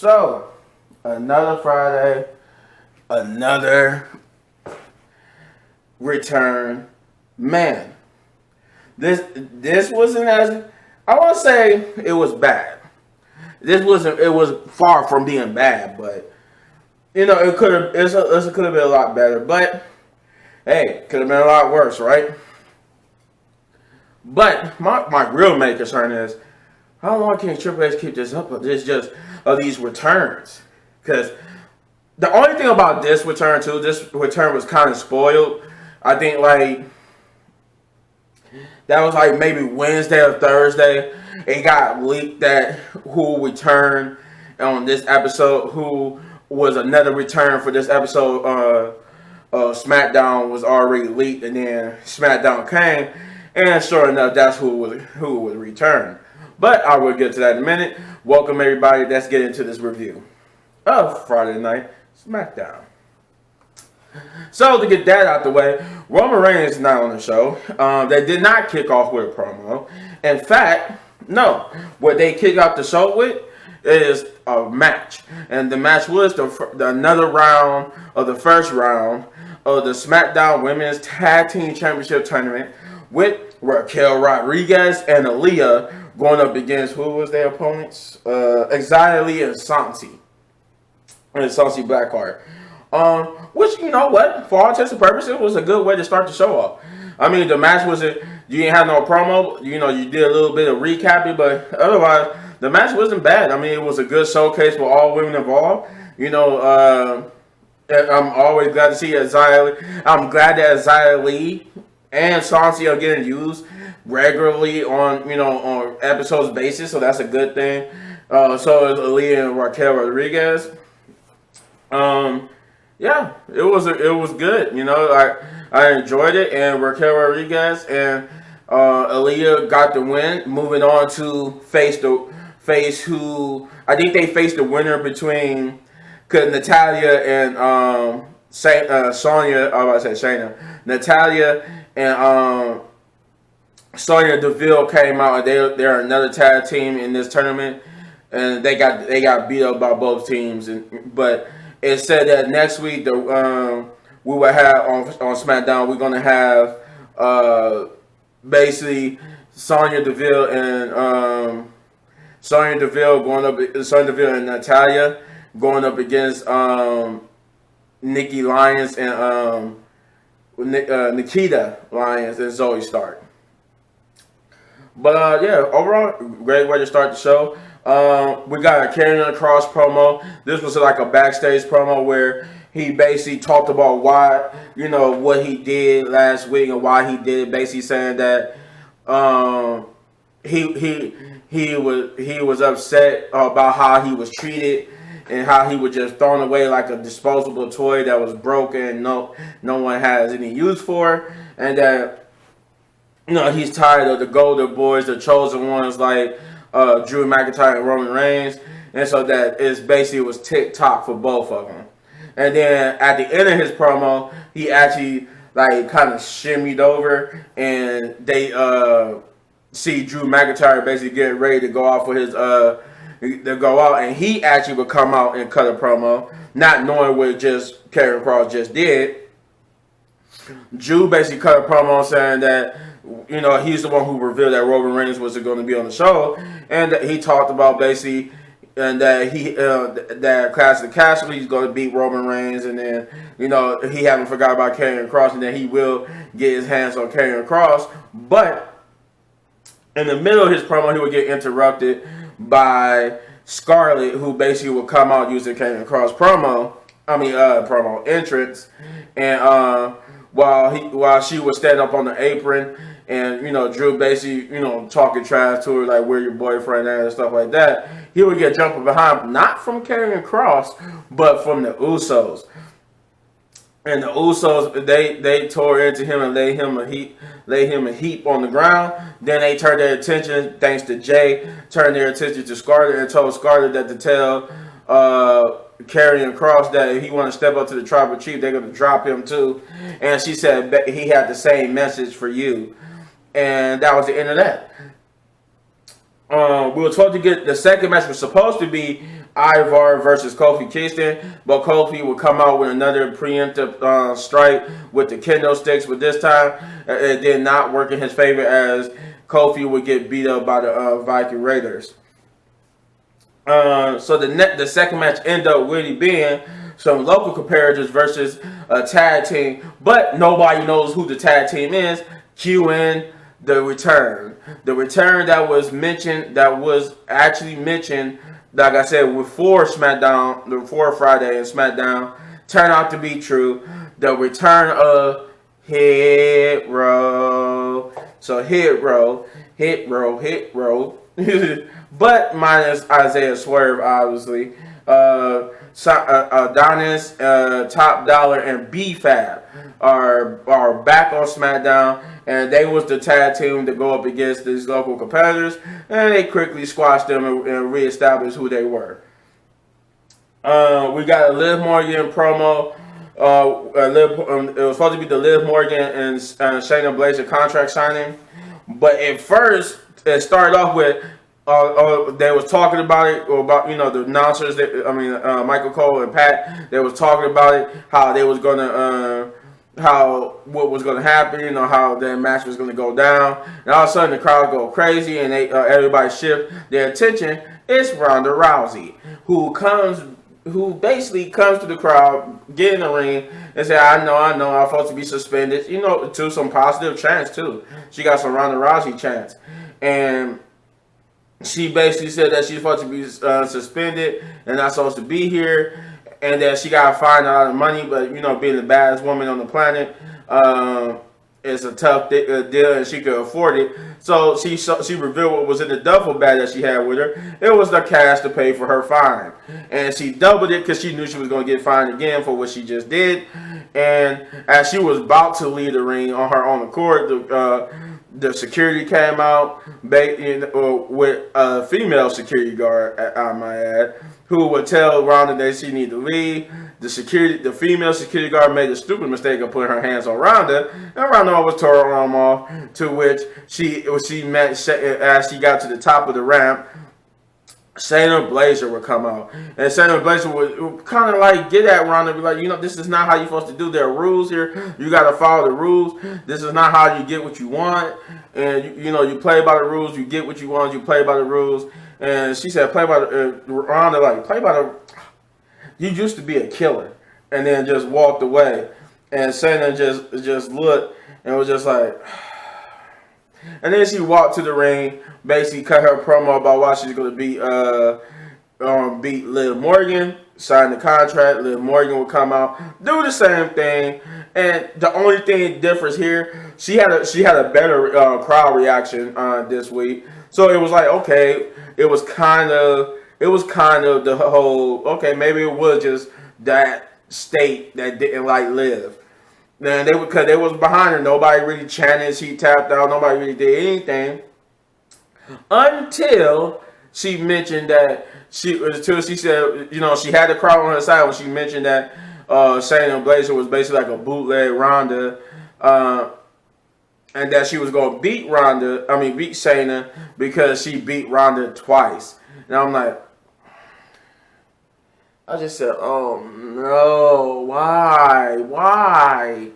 So, another Friday, another return. Man, this wasn't as, I want to say it was bad. It was far from being bad, but it could have been a lot better. But hey, could have been a lot worse, right? But my real main concern is, how long can Triple H keep this up? Of these returns, because the only thing about this return was kind of spoiled. I think that was maybe Wednesday or Thursday. It got leaked that who returned on this episode, who was another return for this episode. Smackdown was already leaked, and then Smackdown came, and sure enough, that's who was returned. But I will get to that in a minute. Welcome everybody. Let's get into this review of Friday Night Smackdown. So to get that out the way, Roman Reigns is not on the show. They did not kick off with a promo. In fact, no. What they kicked off the show with is a match. And the match was another round of the first round of the Smackdown Women's Tag Team Championship Tournament with Raquel Rodriguez and Aaliyah going up against, who was their opponents? Xia Li and Santi. And Santi Blackheart. Which, you know what, for all intents and purposes, was a good way to start the show off. I mean, the match you didn't have no promo. You did a little bit of recapping, but otherwise, the match wasn't bad. I mean, it was a good showcase for all women involved. I'm always glad to see Xia Li. I'm glad that Xia Li and Santi are getting used regularly on episodes basis, so that's a good thing. So is Aaliyah and Raquel Rodriguez. Yeah, it was good. I enjoyed it, and Raquel Rodriguez and Aaliyah got the win. Moving on to face who I think they faced the winner between Natalia and Sonya. I was about to say Shayna. Natalia and Sonya Deville came out, and they're another tag team in this tournament, and they got beat up by both teams. But it said that next week we will have on SmackDown, we're gonna have basically Sonya Deville and Natalia going up against Nikki Lyons and Nikita Lyons and Zoe Stark. But yeah, overall, great way to start the show. We got a Karrion Kross promo. This was like a backstage promo where he basically talked about why, what he did last week and why he did it. Basically saying that he was upset about how he was treated and how he was just thrown away like a disposable toy that was broken and no one has any use for, and that he's tired of the Golden Boys, the chosen ones like Drew McIntyre and Roman Reigns, and so that it was TikTok for both of them. And then at the end of his promo, he actually kind of shimmied over, and they see Drew McIntyre basically getting ready to go out for his to go out, and he actually would come out and cut a promo, not knowing what Karrion Kross just did. Drew basically cut a promo saying that he's the one who revealed that Roman Reigns was going to be on the show, and that he talked about basically, and that that Clash of the Castle, he's going to beat Roman Reigns, and then he haven't forgot about Karrion Kross, and then he will get his hands on Karrion Kross. But in the middle of his promo, he would get interrupted by Scarlett, who basically would come out using Karrion Kross promo entrance, and while she would stand up on the apron, and Drew basically talking trash to her like, where your boyfriend at and stuff like that, he would get jumping behind, not from Karrion Kross, but from the Usos. And the Usos, they tore into him and lay him a heap on the ground. Then they turned their attention, thanks to Jay, turned their attention to Scarlett and told Scarlett that to tell Karrion Kross that if he want to step up to the tribal chief, they're going to drop him too. And she said he had the same message for you. And that was the end of that. We were told to get the second match was supposed to be Ivar versus Kofi Kingston, but Kofi would come out with another preemptive strike with the kendo sticks, but this time it did not work in his favor as Kofi would get beat up by the Viking Raiders. So the second match ended up really being some local competitors versus a tag team, but nobody knows who the tag team is. QN The Return. The Return that was actually mentioned, like I said, before SmackDown, before Friday and SmackDown, turned out to be true. The return of Hit Row. So Hit Row. But minus Isaiah Swerve, obviously. Adonis, Top Dollar, and B-Fab are back on SmackDown, and they was the tag team to go up against these local competitors, and they quickly squashed them and reestablished who they were. We got a Liv Morgan promo. It was supposed to be the Liv Morgan and Shayna Baszler contract signing, but at first it started off with they was talking about it, about the announcers. Michael Cole and Pat. They was talking about it, how they was gonna, what was gonna happen. How that match was gonna go down. And all of a sudden the crowd go crazy and everybody shift their attention. It's Ronda Rousey who basically comes to the crowd, get in the ring, and say, I know, I'm supposed to be suspended. To some positive chants too. She got some Ronda Rousey chants, and she basically said that she's supposed to be suspended and not supposed to be here, and that she got fined a lot of money. But being the baddest woman on the planet, it's a tough deal, and she could afford it. So she revealed what was in the duffel bag that she had with her. It was the cash to pay for her fine, and she doubled it because she knew she was going to get fined again for what she just did. And as she was about to leave the ring on her own accord, the security came out with a female security guard, I might add, who would tell Ronda that she needed to leave. The female security guard made the stupid mistake of putting her hands on Ronda, and Ronda almost tore her arm off. To which as she got to the top of the ramp, Shayna Baszler would come out, and Shayna Baszler would kind of like get at Ronda, be like, this is not how you're supposed to do. There are rules here. You got to follow the rules. This is not how you get what you want. And you play by the rules. You get what you want. You play by the rules. And she said, play by the Ronda, like, play by the. You used to be a killer, and then just walked away. And Shayna just looked and was just like. And then she walked to the ring, basically cut her promo about why she's going to beat Liv Morgan, sign the contract. Liv Morgan will come out, do the same thing, and the only thing difference here, she had a better crowd reaction this week. So it was like, okay, it was kind of the whole, okay, maybe it was just that state that didn't like Liv. Then because they was behind her, nobody really chanted. She tapped out. Nobody really did anything until she mentioned that she said, she had the crowd on her side when she mentioned that Shayna Baszler was basically like a bootleg Ronda, and that she was gonna beat Shayna because she beat Ronda twice. And I'm like, I just said, oh no, why?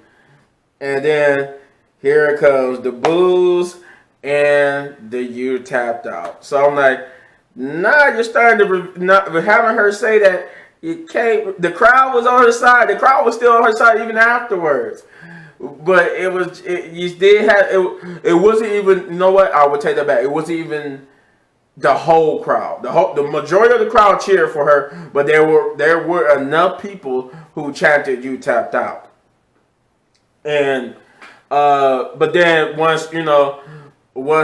And then here it comes, the boos and the you tapped out. So I'm like, nah, you're starting to, having her say that you can't, the crowd was on her side. The crowd was still on her side even afterwards. But it wasn't even, I would take that back. It wasn't even the whole crowd. The majority of the crowd cheered for her, but there were enough people who chanted "You tapped out." And but then once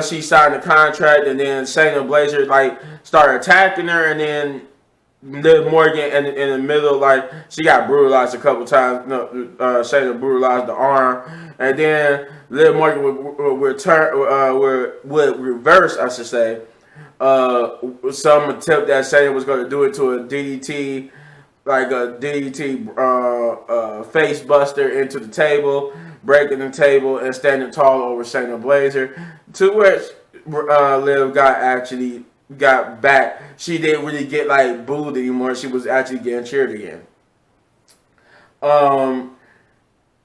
she signed the contract, and then Shayna Baszler started attacking her, and then Liv Morgan in the middle, she got brutalized a couple times. Shayna brutalized the arm, and then Liv Morgan would reverse, I should say. Some attempt that Shayna was going to do it to a DDT, face buster into the table, breaking the table and standing tall over Shayna Baszler, to which Liv got actually got back, she didn't really get like booed anymore. She was actually getting cheered again.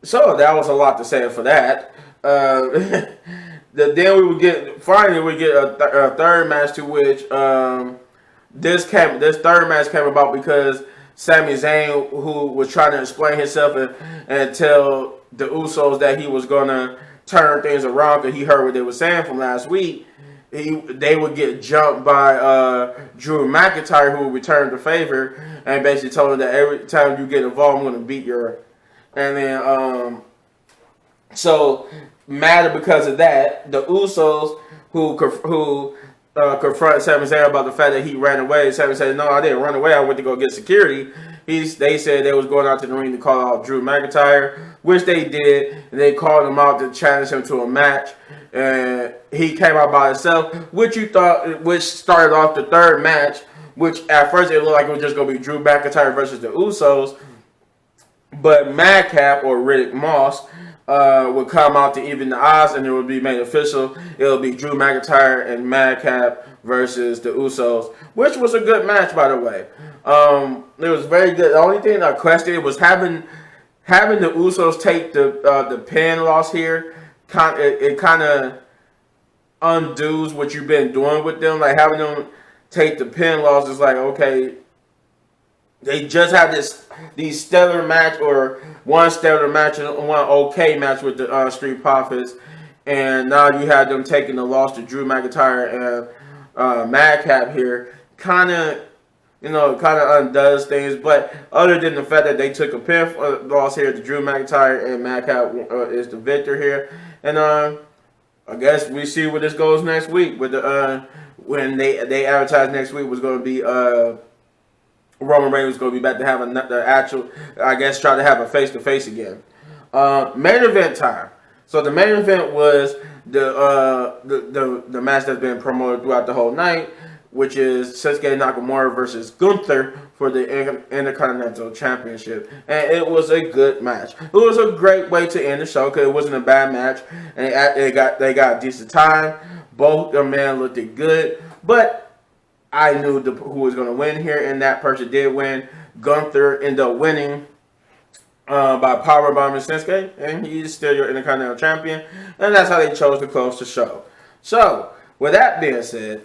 So that was a lot to say for that. Then we would get a third match, to which this third match came about because Sami Zayn, who was trying to explain himself and tell the Usos that he was gonna turn things around because he heard what they were saying from last week, they would get jumped by Drew McIntyre, who returned the favor and basically told him that every time you get involved, I'm gonna beat your. And then so mad because of that, the Usos who confront Sami Zayn about the fact that he ran away. Sami said, "No, I didn't run away. I went to go get security." They said they was going out to the ring to call out Drew McIntyre, which they did. And they called him out to challenge him to a match, and he came out by himself, which started off the third match. Which at first it looked like it was just going to be Drew McIntyre versus the Usos, but Madcap or Riddick Moss would come out to even the odds, and it would be made official. It would be Drew McIntyre and Madcap versus the Usos, which was a good match, by the way. It was very good. The only thing I questioned was having the Usos take the pin loss here. It kind of undoes what you've been doing with them. Like having them take the pin loss is like, okay, they just had these stellar match, or one stellar match and one okay match with the Street Profits, and now you had them taking the loss to Drew McIntyre and Madcap here. Kind of undoes things. But other than the fact that they took a pin loss here to Drew McIntyre and Madcap is the victor here, and I guess we see where this goes next week with the when they advertise next week was going to be Roman Reigns was going to be back to have the actual, I guess, try to have a face-to-face again. Main event time. So the main event was the match that's been promoted throughout the whole night, which is Shinsuke Nakamura versus Gunther for the Intercontinental Championship. And it was a good match. It was a great way to end the show because it wasn't a bad match. And they got a decent time. Both the men looked good. But I knew who was going to win here, and that person did win. Gunther ended up winning by powerbombing Shinsuke, and he's still your Intercontinental Champion, and that's how they chose to close the show. So, with that being said,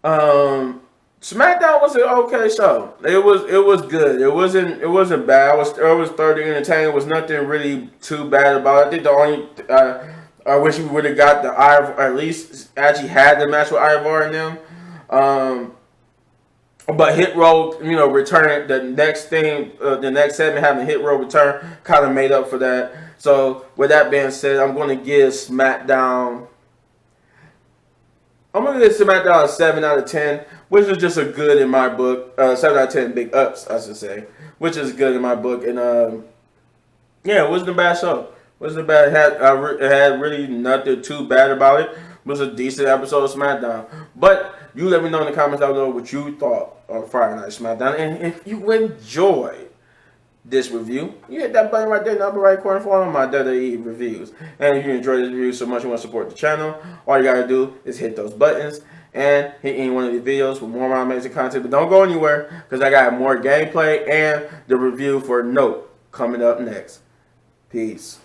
SmackDown was an okay show. It was good. It wasn't bad. I was thoroughly entertained. There was nothing really too bad about it. I think the only I wish we would have got the Ivar, at least actually had the match with Ivar and them. But Hit Row, return the next segment having Hit Row return kind of made up for that. So with that being said, I'm going to give SmackDown. I'm going to give SmackDown a 7 out of 10, which is just a good in my book. 7 out of 10 big ups, I should say, which is good in my book. And yeah, it wasn't a bad show. It wasn't bad. It had really nothing too bad about it. It was a decent episode of SmackDown. But you let me know in the comments down below what you thought of Friday Night SmackDown. And if you enjoyed this review, you hit that button right there in the upper right corner for all of my WWE reviews. And if you enjoyed this review so much you want to support the channel, all you got to do is hit those buttons and hit any one of these videos for more of my amazing content. But don't go anywhere because I got more gameplay and the review for Note coming up next. Peace.